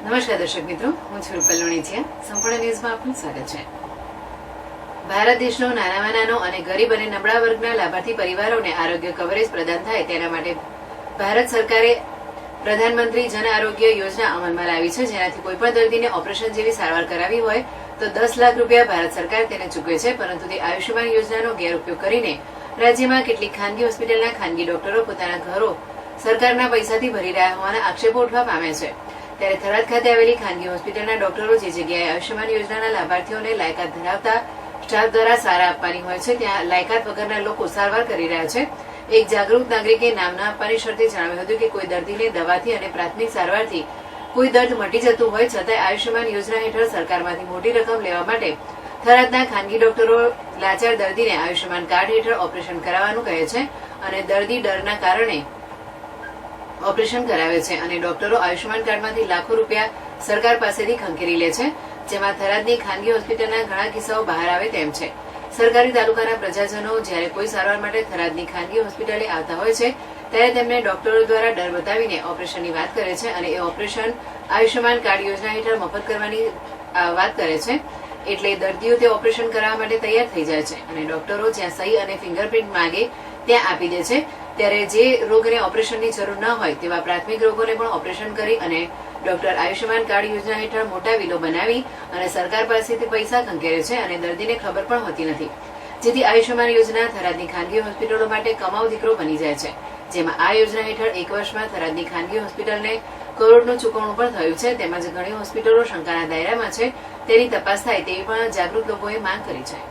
નમસ્કાર દર્શક મિત્રો, હું છું રૂપલ લોણીચિયા. સંપૂર્ણ ન્યૂઝમાં આપનું સ્વાગત છે. ભારત દેશનો નાનામાં નાનો અને ગરીબ અને નબળા વર્ગના લાભાર્થી પરિવારોને આરોગ્ય કવરેજ પ્રદાન થાય તેના માટે ભારત સરકારે પ્રધાનમંત્રી જન આરોગ્ય યોજના અમલમાં લાવી છે, જેનાથી કોઈપણ દર્દીને ઓપરેશન જેવી સારવાર કરાવી હોય તો 10 લાખ રૂપિયા ભારત સરકાર તેને ચૂકવે છે. પરંતુ તે આયુષ્યમાન યોજનાનો ગેરઉપયોગ કરીને રાજ્યમાં કેટલીક ખાનગી હોસ્પિટલના ખાનગી ડોક્ટરો પોતાના ઘરો સરકારના પૈસાથી ભરી રહ્યા હોવાના આક્ષેપો ઉઠવા પામ્યા છે. ત્યારે થરાદ ખાતે આવેલી ખાનગી હોસ્પિટલના ડોક્ટરો જે જગ્યાએ આયુષ્યમાન યોજનાના લાભાર્થીઓને લાયકાત ધરાવતા સ્ટાફ દ્વારા સારા આપવાની હોય છે, ત્યાં લાયકાત વગરના લોકો સારવાર કરી રહ્યા છે. એક જાગૃત નાગરિકે નામ ન આપવાની શરતે જણાવ્યું હતું કે કોઈ દર્દીને દવાથી અને પ્રાથમિક સારવારથી કોઈ દર્દ મટી જતું હોય છતાંય આયુષ્યમાન યોજના હેઠળ સરકારમાંથી મોટી રકમ લેવા માટે થરાદના ખાનગી ડોક્ટરો લાચાર દર્દીને આયુષ્યમાન કાર્ડ હેઠળ ઓપરેશન કરાવવાનું કહે છે અને દર્દી ડરના કારણે ઓપરેશન કરાવે છે અને ડોક્ટરો આયુષ્યમાન કાર્ડમાંથી લાખો રૂપિયા સરકાર પાસેથી ખંખેરી લે છે, જેમાં થરાદની ખાનગી હોસ્પિટલના ઘણા કિસ્સાઓ બહાર આવે તેમ છે. સરકારી તાલુકાના પ્રજાજનો જ્યારે કોઈ સારવાર માટે થરાદની ખાનગી હોસ્પિટલે આવતા હોય છે ત્યારે તેમને ડોક્ટરો દ્વારા ડર બતાવીને ઓપરેશનની વાત કરે છે અને એ ઓપરેશન આયુષ્યમાન કાર્ડ યોજના હેઠળ મફત કરવાની વાત કરે છે. એટલે દર્દીઓ તે ઓપરેશન કરાવવા માટે તૈયાર થઈ જાય છે અને ડોક્ટરો જ્યાં સહી અને ફિંગરપ્રિન્ટ માંગે ત્યાં આપી દે છે. ત્યારે જે રોગને ઓપરેશનની જરૂર ન હોય તેવા પ્રાથમિક રોગોને પણ ઓપરેશન કરી અને ડોક્ટર આયુષ્યમાન કાર્ડ યોજના હેઠળ મોટા બિલો બનાવી અને સરકાર પાસેથી પૈસા ખંખેરે છે અને દર્દીને ખબર પણ હોતી નથી, જેથી આયુષ્યમાન યોજના થરાદની ખાનગી હોસ્પિટલો માટે કમાવ દીકરો બની જાય છે. જેમાં આ યોજના હેઠળ 1 વર્ષમાં થરાદની ખાનગી હોસ્પિટલને કરોડનું ચૂકવણું પણ થયું છે. તેમજ ઘણી હોસ્પિટલો શંકાના દાયરામાં છે, તેની તપાસ થાય તેવી પણ જાગૃત લોકોએ માંગ કરી છે.